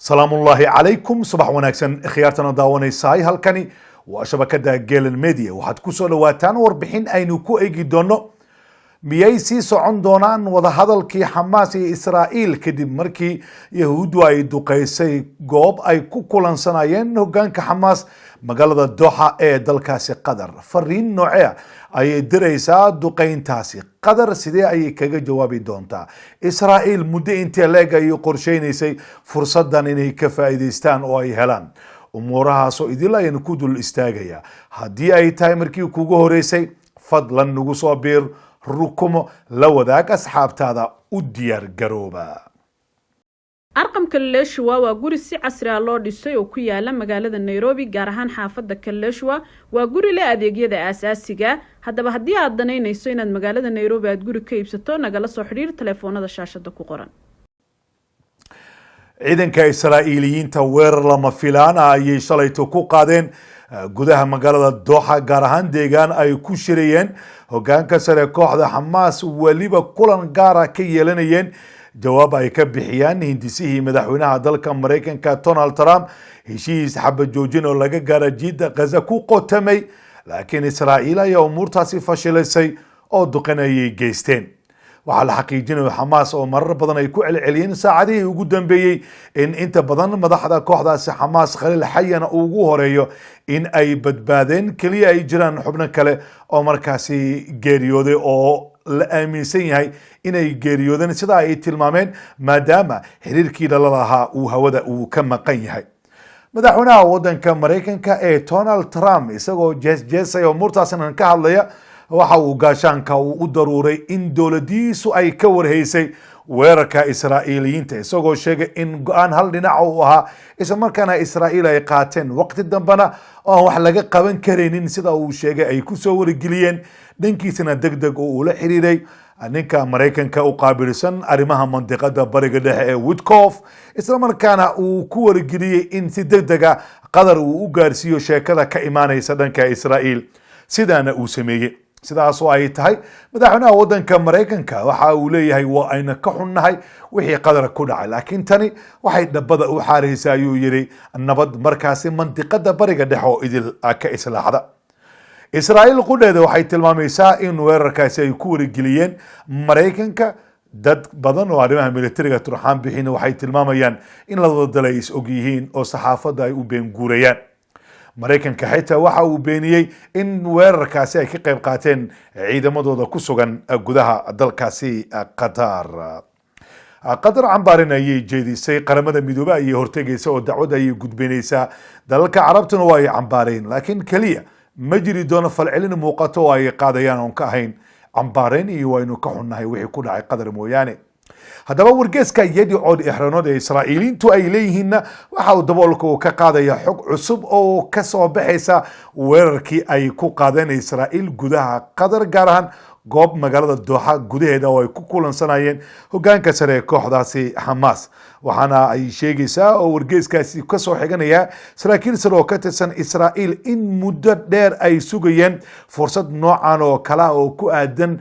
سلام الله عليكم صباح وناكسن خيارتنا داوني ساي هالكني وشبكة جيل الميديا وحتكسو لواتان وربحين أينوكو إيجي دونو ميايسي سعون دونان وضحضلكي حماسي إسرائيل كدب مركي يهودو أي دوقيسي قوب أي كوكولان سنايين هقانك حماس مقالة الدوحة اي دالكاسي قدر فرين نوعيه أي دريسا دوقين تاسي قدر سيدي أي كاقا جوابي دونتا إسرائيل مدى انتي لاقا يقرشينيسي فرصدان إني كفايدستان أو أي هلان أمورها سو إدلا ينكودو الاستاقيا هدي أي تايمركي كوغو هوريسي فضلا نقصو بير ركوم لو ذاك أصحاب تادا وديار قروبا أرقم كلاشوا وقوري سي عسري الله ديسوي وكويا لما قالت النيروبي قارهان حافظة كلاشوا وقوري لا أديقيا دا أساسيقا هادا بهدي عدنين نيسوين ad magaalada Nairobi aad guri ka iibsato nagala soo xiriir telefoonada shaashada ku qoran ciidanka Israa'iiliyiinta weerar lama filaan ah ayay shalayto ku qaadeen gudaha magaalada Doha gaar ahaan deegaan ay ku shirayeen hoggaanka sare kooxda Hamas waliba kulan gaar ah ka yeelanayeen jawaab ay ka bixiyaan hindisihii madaxweynaha dalka Mareykanka Donald Trump heshiis xabad joojin oo laga gaaray jidda Gaza ku qotamay laakiin Israa'iil ayaa umurtaasi fashilaysay oo duqanayay geysteen waxaa la xaqiijinayo Hamas oo marar badan ay ku celceliyeen saacadihii ugu dambeeyay in inta badan madaxda kooxdaasi Hamas Khalil Xayana ugu horeeyo in ay badbaadeen kaliya ay jiraan xubno kale oo markaasi geeriyooday oo la aaminsan yahay inay geeriyoodeen sida ay tilmaameen maadaama xiriirkii la lahaa uu hawada uu ka maqan yahay madaxweynaha wadanka Mareykanka ee Donald Trump isagoo jeesay umurtaasna ka hadlaya waxa uu gaashaanka u daruuray in dowladiisu ay ka warhaysay weerarka Israa'iiliyiinta isagoo sheegay in go'aan hal dhinac uu ahaa isla markaana Israa'iil ay qaateen waqti dambana oo wax laga qaban kareenin sida uu sheegay ay ku soo wargeliyeen dhankiisana degdeg oo la xiriiray ninka Mareykanka u qaabilsan arrimaha mantiqada bariga dhexe ee Witkoff isla markaana uu ku wargeliyay in si degdeg ah qadar uu u gaarsiiyo sheekada ka imaanaysa dhanka Israa'iil sidana uu sameeyay sidaas oo ay tahay madaxweynaha wadanka Mareykanka waxa uu leeyahay waa ayna ka xunnahay wixii qadar ku dhacay laakiin tani waxay dhabada u xaareysaa ayuu yiri nabad markaasi mantiqada bariga dhexe oo idil ka islaaxda Israa'iil qudheeda waxay tilmaamaysaa in weerarkaasi ay ku wargeliyeen Mareykanka dad badan oo arrimaha militariga turxaan bixin waxay tilmaamayaan in la wadalay is og yihiin oo saxaafadda ay u been guurayaan Mareykanka xitaa waxa uu beeniyay in weerarkaasi ay ka qayb qaateen ciidamadooda ku sugan gudaha dalkaasi Qatar cambaarin ayay jeedisay qaramada midoobay ay hortegaysa oo dacwad ay gudbinaysaa dalalka carabtuna waa ay cambaareen laakiin kaliya ma jiri doono falcelin muuqato oo ay qaadayaan oo ka ahayn cambaareen iyo waynu ka xunnahay wixii ku dhacay qadar mooyaane haddaba wargeeska yadi cod ixraanood ee Israa'iiliintu ay leeyihiin waxa uu daboolka ka qaadaya xog cusub oo ka soo baxaysa weerarkii ay ku qaadeen Israa'iil gudaha qadar gaar ahaan goob magaalada Doha gudaheeda oo ay ku kulansanayeen hoggaanka sare kooxdaasi Hamas waxaana ay sheegaysaa oo wargeeskaasi ka soo xiganaya saraakiil sare oo ka tirsan Israa'iil in muddo dheer ay sugayeen fursad noocan oo kala oo ku aadan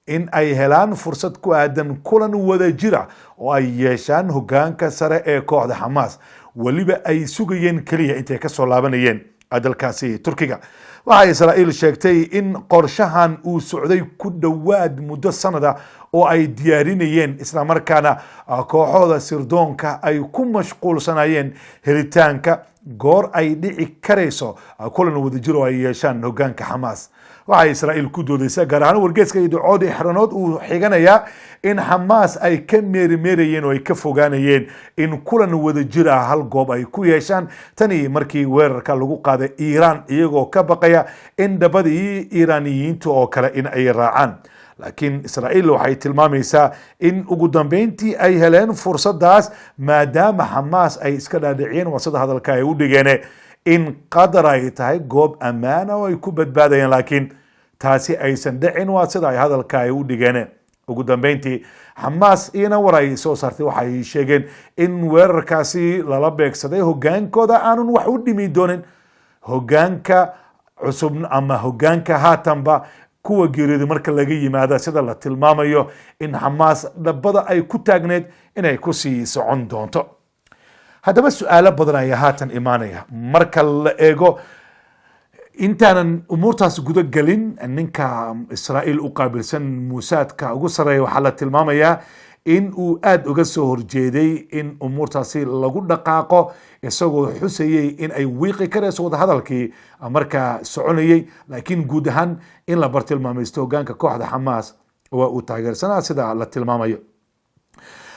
in ay helaan fursad ku aadan kulan wada jira oo ay yeeshaan hoggaanka sare ee kooxda Hamas waliba ay sugayeen kaliya intay ka soo laabanayeen dalkaasi Turkiga waxa Israa'iil sheegtay in qorshahan uu socday ku dhawaad muddo sanada oo ay diyaarinayeen isla markaana kooxooda sirdoonka ay ku mashquulsanayeen helitaanka goor ay dhici kareyso kulan wada jir oo ay yeeshaan hoggaanka Hamas waxa Israa'iil ku doodaysa gaar ahaan wargeeska Yidcood Ixraanood uu xiganaya in Hamas ay ka meermeerayeen oo ay ka fogaanayeen in kulan wada jir ah hal goob ay ku yeeshaan tani markii weerarka lagu qaaday Iran iyagoo ka baqaya in dabadii Iiraaniyiintu oo kale in ay raacaan laakiin Israa'iil waxay tilmaamaysaa in ugu dambeyntii ay heleen fursadaas maadaama Hamas ay iska dhaadhiciyeen wasada hadalka ay u dhigeen in qadar ay tahay goob ammaan oo ay ku badbaadayaan laakiin taasi aysan dhicin waa sida ay hadalka ay u dhigeen ugu dambeyntii Hamas ina waray soo saartay waxay sheegeen in weerarkaasi lala beegsaday hoggaankooda aanun wax u dhimi doonin hoggaanka cusub ama hoggaanka haatanba kuwa geeriyooday marka laga yimaado sida la tilmaamayo in Hamas dhabada ay ku taagneed inay ku sii socon doonto haddaba su-aalo badan ayaa haatan imaanaya marka la eego intaanan umuurtaas guda gelin ninka Israa'iil u qaabilsan muusaadka ugu sareeya waxaa la tilmaamayaa in uu aad uga soo horjeeday in umuurtaasi lagu dhaqaaqo isagoo xusayay in ay wiiqi karayso wadahadalkii markaa soconayay laakiin guud ahaan in la bartilmaamaysto hogaanka kooxda Xamaas waa uu taageersanaa sida la tilmaamayo.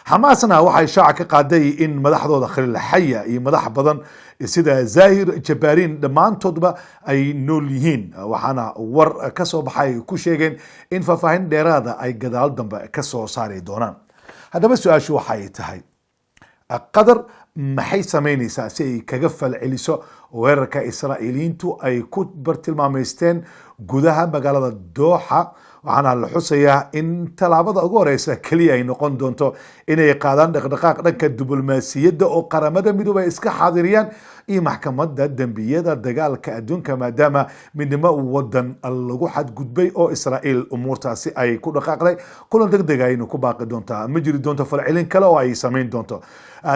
xamaasna waxay shaaca ka qaaday in madaxdooda Khaliil Xaya iyo madax badan sida Zahir Jabarin dhammaantoodba ay nool yihiin waxaana war ka soo baxay ku sheegeen in faahfaahin dheeraada ay gadaal dambe ka soo saari doonaan. haddaba su-aashu waxay tahay Qatar maxay sameynaysaa si ay kaga falceliso weerarka Israa'iiliyiintu ay ku bartilmaameysteen gudaha magaalada Dooxa waxaana la xusayaa in talaabada ugu horeysa kaliya ay noqon doonto inay qaadaan dhaqdhaqaaq dhanka diblomaasiyadda oo qaramada midoobay iska xaadiriyaan iyo maxkamadda dambiyada dagaalka adduunka maadaama midnimo wadan lagu xadgudbay oo Israa'iil umuurtaasi ay ku dhaqaaqday kulan degdeg ah inuu ku baaqi doontaa ma jiri doonto falcelin kale oo ay sameyn doonto.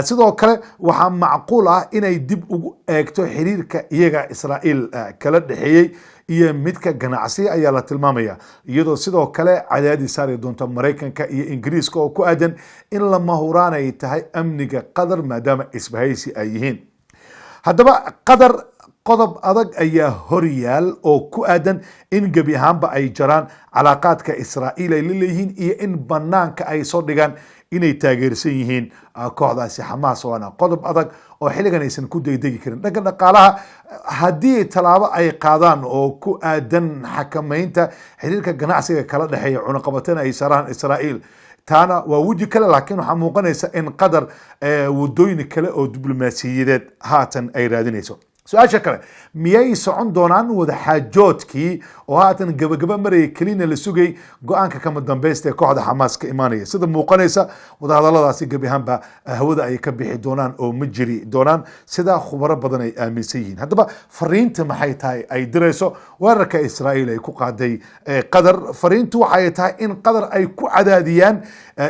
sidoo kale waxaa macquul ah inay dib ugu eegto xiriirka iyaga Israa'iil kala dhaxeeyay iyo midka ganacsi ayaa la tilmaamaya iyadoo sidoo kale cadaadis saari doonto Mareykanka iyo Ingiriiska oo ku aadan in lama huraan ay tahay amniga Qatar maadaama isbahaysi ay yihiin. haddaba Qatar qodob adag ayaa horyaal oo ku aadan in gebi ahaanba ay jaraan calaaqaadka Israa'iil ay leeyihiin iyo in banaanka ay soo dhigaan inay taageersan yihiin kooxdaasi Xamaas waana qodob adag oo xilligan aysan ku degdegi karin. dhanka dhaqaalaha haddii talaabo ay qaadaan oo ku aadan xakameynta xiriirka ganacsiga kala dhexeeya cunaqabateyn ay saaraan Israa'iil taana waa weji kale laakiin waxaa muuqanaysa in Qatar wadooyin kale oo diblomaasiyadeed haatan ay raadinayso. su-aasha kale miyay socon doonaan wadaxaajoodkii oo haatan gabagaba maraya kelina la sugay go-aanka kama dambeysta ee kooxda Xamaas ka imaanaya sida muuqanaysa wadahadaladaasi gebi ahaanba hawada ay ka bixi doonaan oo ma jiri doonaan sida khubaro badan ay aaminsan yihiin. haddaba fariinta maxay tahay ay dirayso weerarka Israa'iil ay ku qaaday Qatar fariintu waxay tahay in Qatar ay ku cadaadiyaan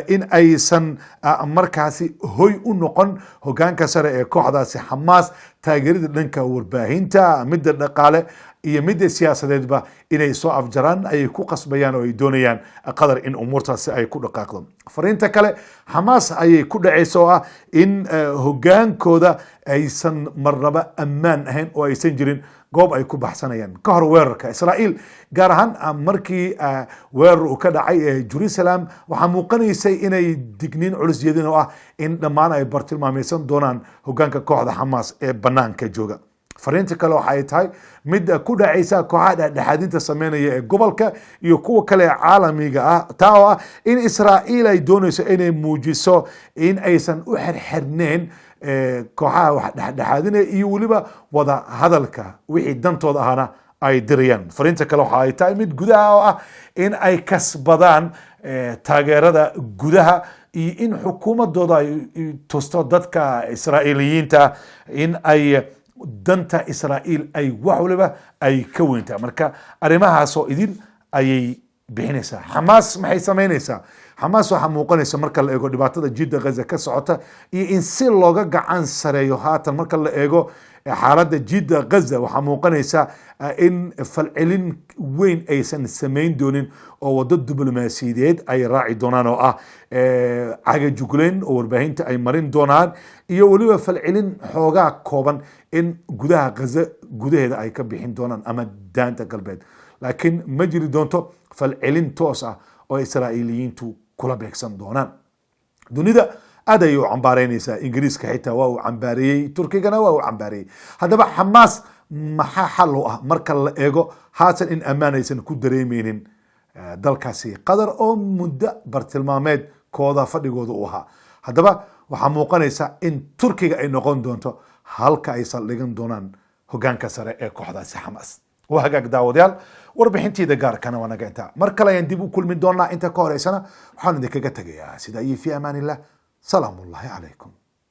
in aysan markaasi hoy u noqon hogaanka sare ee kooxdaasi Xamaas taageerada dhanka warbaahinta midda dhaqaale iyo midda siyaasadeedba inay soo afjaraan ay ku qasbayaan oo ay doonayaan Qatar in umuurtaasi ay ku dhaqaaqdo. fariinta kale Xamaas ayay ku dhacayso oo ah in hogaankooda aysan marnaba ammaan ahayn oo aysan jirin goob ay ku baxsanayaan ka hor weerarka Israa'iil gaar ahaan markii weerar uu ka dhacay Jerusalem waxaa muuqanaysay inay digniin culus yeedeen oo ah in dhammaan ay bartilmaameysan doonaan hogaanka kooxda Xamaas ee banaanka jooga. fariinta kale waxay tahay mid ku dhacaysa kooxaha dhexdhexaadinta sameynaya ee gobolka iyo kuwa kale ee caalamiga ah taa oo ah in Israa'iil ay doonayso inay muujiso in aysan u xirxirneen kooxaha wax dhexdhexaadinaya iyo weliba wada hadalka wixii dantooda ahana ay dirayaan. fariinta kale waxa ay tahay mid gudaha oo ah in ay kasbadaan taageerada gudaha iyo in xukuumadooda ay tusto dadka Israa'iiliyiinta in ay danta Israa'iil ay wax waliba ay ka weyntaa. marka arrimahaas oo idin ayay bixinaysaa. Xamaas maxay sameynaysaa? Xamaas waxaa muuqanaysa marka la eego dhibaatada jidda Gaza ka socota iyo in si looga gacan sareeyo haatan marka la eego xaaladda jidda Gaza waxaa muuqanaysa in falcelin weyn aysan sameyn doonin oo wado diblomaasiyadeed ay raaci doonaan oo ah cagajugleyn oo warbaahinta ay marin doonaan iyo weliba falcelin xoogaa kooban in gudaha Gaza gudaheeda ay ka bixin doonaan ama daanta galbeed laakiin ma jiri doonto falcelin toos ah oo Israa'iiliyiintu kula beegsan doonaan. dunida aad ay u cambaareynaysaa Ingiriiska xitaa waa uu cambaareeyay Turkigana waa uu cambaareeyay. haddaba Xamaas maxaa xal u ah marka la eego haatan in ammaanaysan ku dareemeynin dalkaasi Qatar oo muddo bartilmaameed kooda fadhigooda u ahaa. haddaba waxaa muuqanaysa in Turkiga ay noqon doonto halka ay saldhigan doonaan hogaanka sare ee kooxdaasi Xamaas. وهاجاك داوديال warbixintii gaarkana waa naga intaa mar kale ayaan dib u kulmi doonaa inta ka horeysana waxaan idinkaga tagayaa sida ay fi amaan illah salaamu alaykum